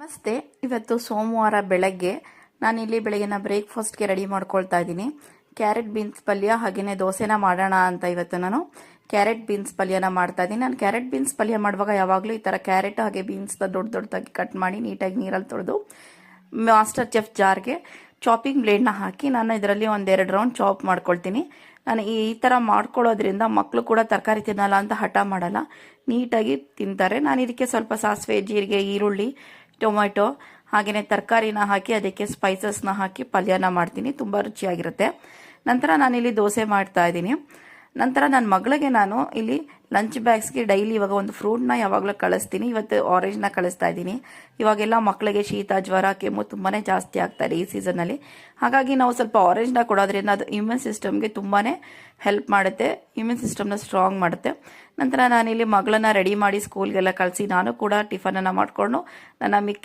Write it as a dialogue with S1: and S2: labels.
S1: ನಮಸ್ತೆ. ಇವತ್ತು ಸೋಮವಾರ ಬೆಳಗ್ಗೆ ನಾನಿಲ್ಲಿ ಬೆಳಗಿನ ಬ್ರೇಕ್ಫಾಸ್ಟ್ಗೆ ರೆಡಿ ಮಾಡ್ಕೊಳ್ತಾ ಇದ್ದೀನಿ. ಕ್ಯಾರೆಟ್ ಬೀನ್ಸ್ ಪಲ್ಯ ಹಾಗೆಯೇ ದೋಸೆನ ಮಾಡೋಣ ಅಂತ ಇವತ್ತು ನಾನು ಕ್ಯಾರೆಟ್ ಬೀನ್ಸ್ ಪಲ್ಯನ ಮಾಡ್ತಾ ಇದ್ದೀನಿ. ನಾನು ಕ್ಯಾರೆಟ್ ಬೀನ್ಸ್ ಪಲ್ಯ ಮಾಡುವಾಗ ಯಾವಾಗಲೂ ಈ ಥರ ಕ್ಯಾರೆಟ್ ಹಾಗೆ ಬೀನ್ಸ್ನ ದೊಡ್ಡದಾಗಿ ಕಟ್ ಮಾಡಿ ನೀಟಾಗಿ ನೀರಲ್ಲಿ ತೊಳೆದು ಮಾಸ್ಟರ್ ಚೆಫ್ ಜಾರ್ಗೆ ಚಾಪಿಂಗ್ ಬ್ಲೇಡ್ನ ಹಾಕಿ ನಾನು ಇದರಲ್ಲಿ ಒಂದೆರಡು ರೌಂಡ್ ಚಾಪ್ ಮಾಡ್ಕೊಳ್ತೀನಿ. ನಾನು ಈ ಥರ ಮಾಡ್ಕೊಳ್ಳೋದ್ರಿಂದ ಮಕ್ಕಳು ಕೂಡ ತರಕಾರಿ ತಿನ್ನಲ್ಲ ಅಂತ ಹಠ ಮಾಡಲ್ಲ, ನೀಟಾಗಿ ತಿಂತಾರೆ. ನಾನು ಇದಕ್ಕೆ ಸ್ವಲ್ಪ ಸಾಸಿವೆ, ಜೀರಿಗೆ, ಈರುಳ್ಳಿ, ಟೊಮೆಟೊ ಹಾಗೆಯೇ ತರಕಾರಿನ ಹಾಕಿ ಅದಕ್ಕೆ ಸ್ಪೈಸಸ್ನ ಹಾಕಿ ಪಲ್ಯನ ಮಾಡ್ತೀನಿ. ತುಂಬ ರುಚಿಯಾಗಿರುತ್ತೆ. ನಂತರ ನಾನಿಲ್ಲಿ ದೋಸೆ ಮಾಡ್ತಾ ಇದ್ದೀನಿ. ನಂತರ ನನ್ನ ಮಗಳಿಗೆ ನಾನು ಇಲ್ಲಿ ಲಂಚ್ ಬ್ಯಾಗ್ಸ್ಗೆ ಡೈಲಿ ಇವಾಗ ಒಂದು ಫ್ರೂಟ್ನ ಯಾವಾಗಲೂ ಕಳಿಸ್ತೀನಿ. ಇವತ್ತು ಆರೆಂಜ್ನ ಕಳಿಸ್ತಾ ಇದ್ದೀನಿ. ಇವಾಗೆಲ್ಲ ಮಕ್ಕಳಿಗೆ ಶೀತ, ಜ್ವರ, ಕೆಮ್ಮು ತುಂಬಾ ಜಾಸ್ತಿ ಆಗ್ತಾಯಿದೆ ಈ ಸೀಸನಲ್ಲಿ. ಹಾಗಾಗಿ ನಾವು ಸ್ವಲ್ಪ ಆರೆಂಜ್ನ ಕೊಡೋದ್ರಿಂದ ಅದು ಇಮ್ಯೂನ್ ಸಿಸ್ಟಮ್ಗೆ ತುಂಬಾ ಹೆಲ್ಪ್ ಮಾಡುತ್ತೆ, ಇಮ್ಯೂನ್ ಸಿಸ್ಟಮ್ನ ಸ್ಟ್ರಾಂಗ್ ಮಾಡುತ್ತೆ. ನಂತರ ನಾನಿಲ್ಲಿ ಮಗಳನ್ನ ರೆಡಿ ಮಾಡಿ ಸ್ಕೂಲ್ಗೆಲ್ಲ ಕಳಿಸಿ ನಾನು ಕೂಡ ಟಿಫನನ್ನು ಮಾಡಿಕೊಂಡು ನನ್ನ